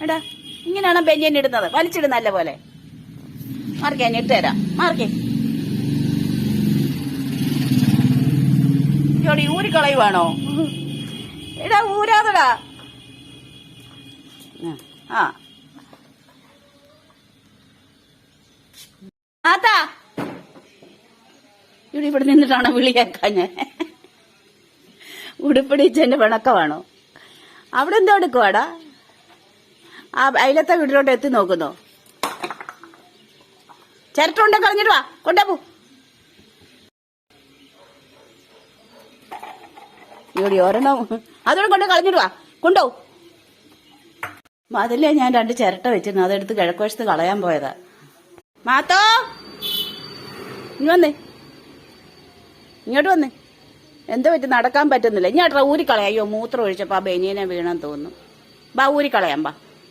എടാ ഇങ്ങനെയാണോ ബനിയൻ ഇടുന്നത്? വലിച്ചിടുന്ന നല്ല പോലെ. മാർക്കേ, ഞാൻ ഇട്ടുതരാം. മാർക്കേ, ജോടി ഊരിക്കളയുവാണോ? എടാ ഊരാതടാ. ആ ആത്താ, ഇവിടെ നിന്നിട്ടാണോ വിളിയാക്കാൻ? ഞാൻ ഉടുപ്പിടിച്ചെന്റെ പിണക്കമാണോ? അവിടെ എന്തോ എടുക്കുവാടാ? ആ അയലത്തെ വീട്ടിലോട്ട് എത്തി നോക്കുന്നോ? ചിരട്ടുണ്ടോ? കളഞ്ഞിട്ട് വാ, കൊണ്ടുപോ. ഇവിടെ ഒരെണ്ണം അതോടെ കൊണ്ട് കളഞ്ഞിട്ട് വാ, കൊണ്ടോ. അതിലേ ഞാൻ 2 ചിരട്ട വെച്ചിരുന്നു, അതെടുത്ത് കിഴക്കുവശത്ത് കളയാൻ പോയതാ. മാത്തോ, ഇനി വന്നേ, ഇങ്ങോട്ട് വന്നേ. എന്താ പറ്റി? നടക്കാൻ പറ്റുന്നില്ല. ഇങ്ങോട്ടാ ഊരിക്കളയാം. അയ്യോ, മൂത്രം ഒഴിച്ചപ്പോ ആ ബനിയനെ വീണെന്ന് തോന്നുന്നു. ബാ ഊരിക്കളയാം, ബാ.